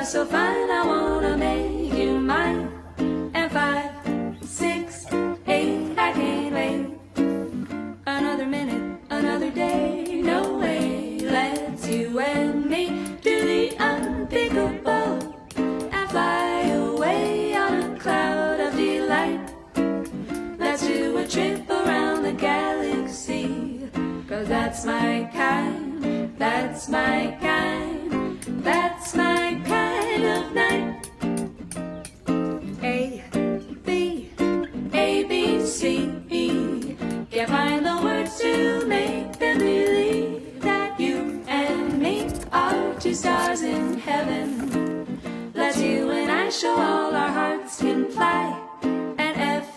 so fine, I wanna make you mine. And 5, 6, 8, I can't wait. Another minute, another day, no way. Let's you and me do the unthinkable and fly away on a cloud of delight. Let's do a trip around the galaxy, 'cause that's my kind, that's my kind, that's my kind of night. A, B, A, B, C, E. Can't find the words to make them believe that you and me are two stars in heaven. Let's you and I show all our hearts can fly. And F,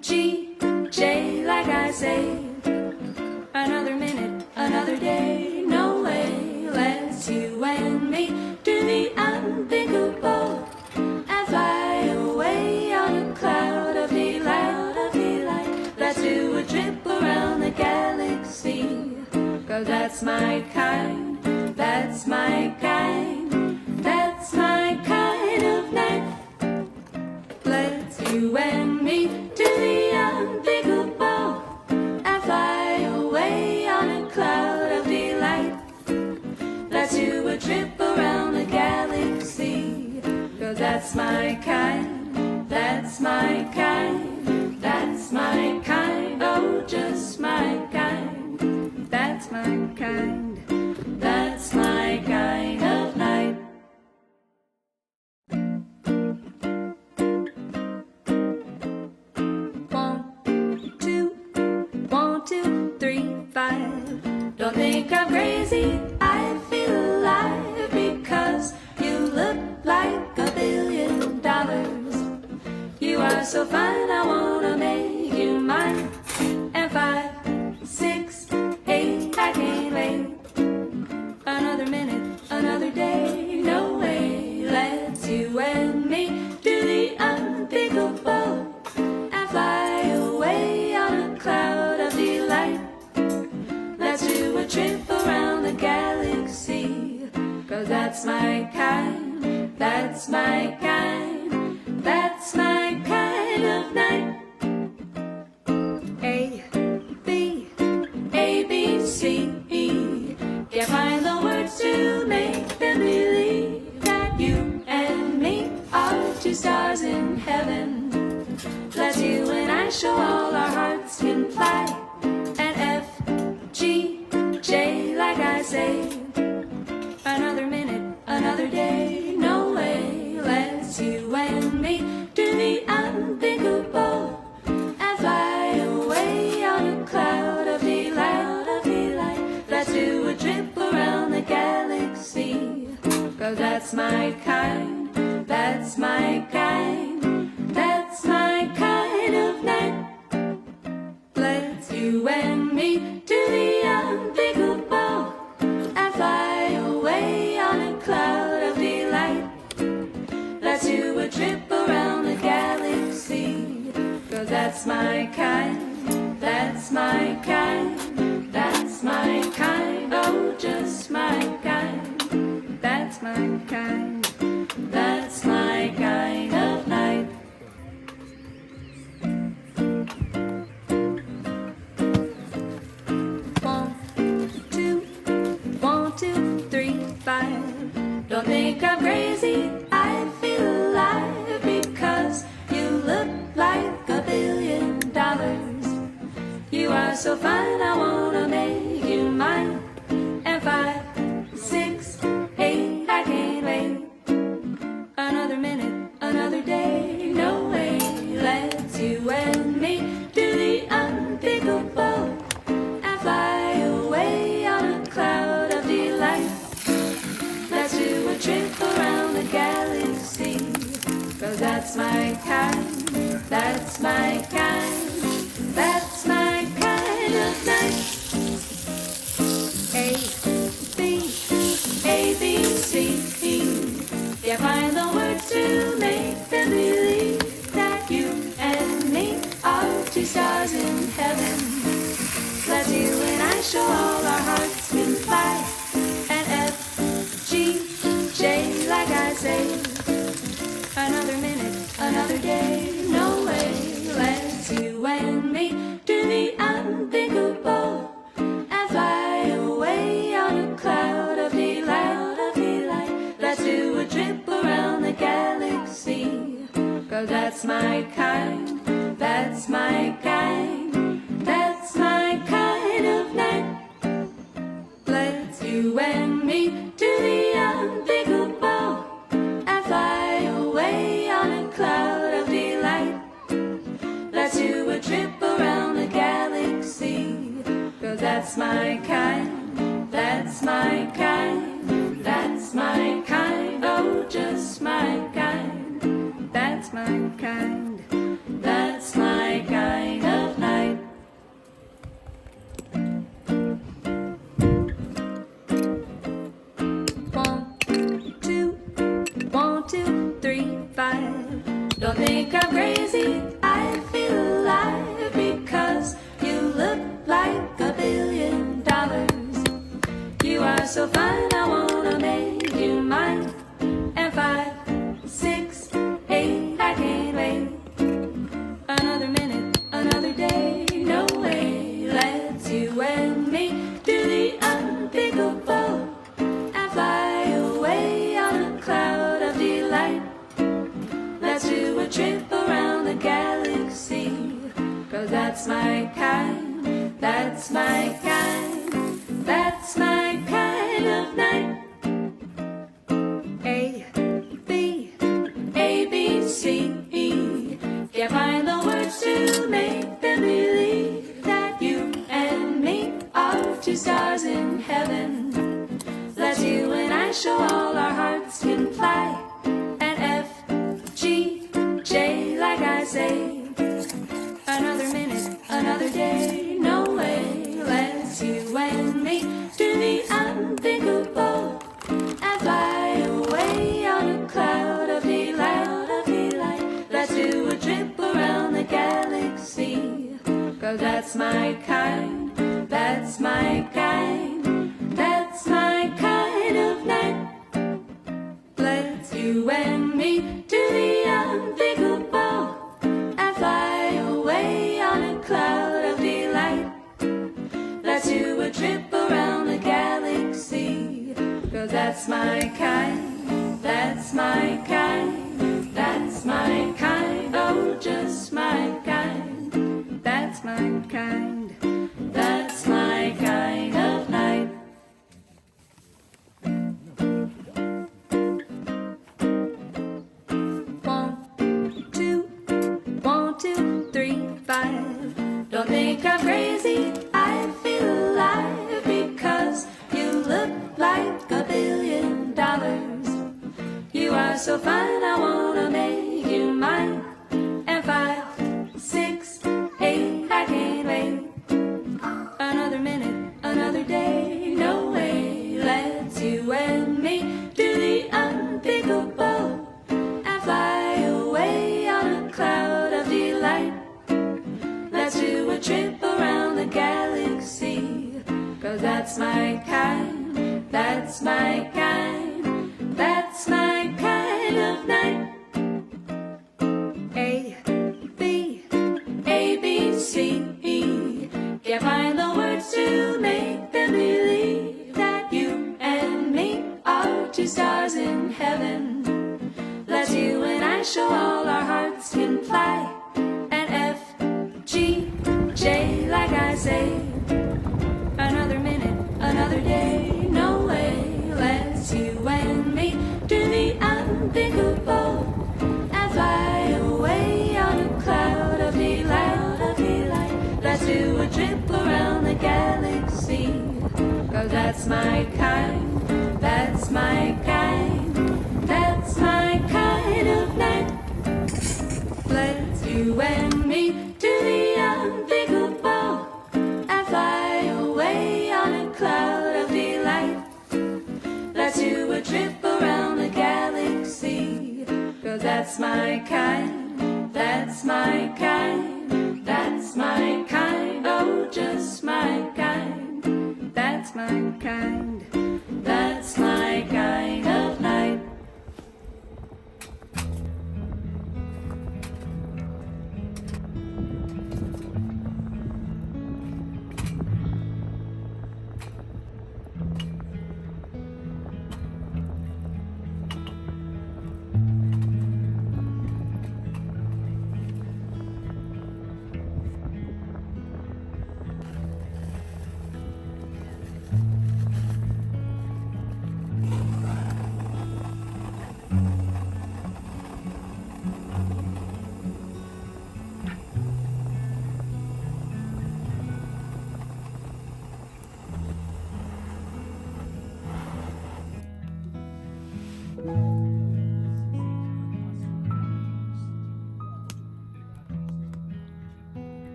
G, J, like I say. Another minute, another day, no way. Let's you and me do the unthinkable and fly away on a cloud of delight, of delight. Let's do a trip around the galaxy, 'cause that's my kind, that's my kind, that's my kind of night. Let's you and me do the unthinkable and fly away on a cloud of delight. Let's do a trip around the galaxy, 'cause that's my kind, that's my kind, that's my kind, oh just my kind, that's my kind, that's my kind of night. One, two, 3, 5. Don't think I'm crazy, I feel alive because you look like $1 billion. You are so fine, I wanna make you mine. And 5, 6, 8, I can't wait. Another minute, another day, no way. Let's you and me do the unthinkable and fly away on a cloud of delight. Let's do a trip around the galaxy, 'cause that's my kind, that's my kind, that's my kind of night. A, B, A, B, C, E. Can't find the words to make them believe that you and me are two stars in heaven. Let's you and I show all our hearts can fly. And F, G, J, like I say. Another minute, another day, no way. Let's you and me do the unthinkable and fly away on a cloud of delight, of delight. Let's do a trip around the galaxy, 'cause that's my kind, that's my kind, that's my kind of night. Let's you and me do the unthinkable and fly away on a cloud of delight. Let's do a trip around the galaxy, 'cause that's my kind, that's my kind, that's my kind, oh just my kind, that's my kind, that's my kind of night. One, two, 3, 5. Don't think I'm crazy, I feel alive because you look like $1 billion. You are so fine, I wanna make you mine. And 5, 6, 8, I can't wait. Another minute, another day, no way. Let's you and me do the unthinkable and fly away on a cloud of delight. Let's do a trip around the galaxy, 'cause that's my kind, that's my kind, that's my kind of night. A, B, A, B, C, E. Can't find the words to make them believe that you and me are two stars in heaven. Let's you and I show all our hearts can fly. And F, G, J, like I say. that's my kind, that's my kind, that's my kind of night. Let's you and me do the unthinkable and fly away on a cloud of delight. Let's do a trip around the galaxy, 'cause that's my kind, that's my kind, that's my kind, oh just my kind, that's my kind, that's my kind of night. One, two, three, five. Don't think I'm crazy, I feel alive because you look like $1 billion. You are so fine, I wanna make you mine. And 5, 6, 8, I can't wait. Another minute, another day, no way. Let's you and me do the unthinkable and fly away on a cloud of delight. Let's do a trip around the galaxy, 'cause that's my kind, that's my kind, that's my kind of night. A, B, A, B, C, E. Can't find the words to make them believe that you and me are 2 stars in heaven. Let's you and I show all our hearts can fly. And F, G, J, like I say. Another minute, another day, no way. Let's you and me do the unthinkable and fly away on a cloud of delight. Let's do a trip around the galaxy, 'cause that's my kind, that's my kind, that's my kind of night. Let's you and me do the unthinkable and fly away on a cloud of delight. Let's do a trip around the galaxy, 'cause that's my kind, that's my kind, that's my kind, oh just my kind, that's my kind, that's my kind of night. One, two, three, five. Don't think I'm crazy, I feel alive because you look like $1 billion. You are so fine, I wanna make you mine. And 5, 6, 8, I can't wait. Another minute, another day, no way. Let's you and me do the unthinkable and fly away on a cloud of delight. Let's do a trip around the galaxy, 'cause that's my kind, that's my kind, that's my kind of night. A, B, A, B, C, E. Can't find the words to make them believe that you and me are 2 stars in heaven. Let's you and I show all our hearts can fly. And F, G, J, like I say. Another minute, another day, no way. Let's you and me do the unthinkable and fly away on a cloud of delight. Let's do a trip around the galaxy, 'cause that's my kind, that's my kind, that's my kind of night. Let's you and me do the unthinkable and fly away on a cloud of delight. Let's do a trip around the galaxy, 'cause that's my kind, that's my kind, that's my kind, oh just my kind, that's my kind, that's my kind of night.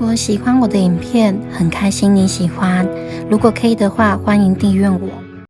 如果喜欢我的影片，很开心你喜欢。如果可以的话，欢迎订阅我。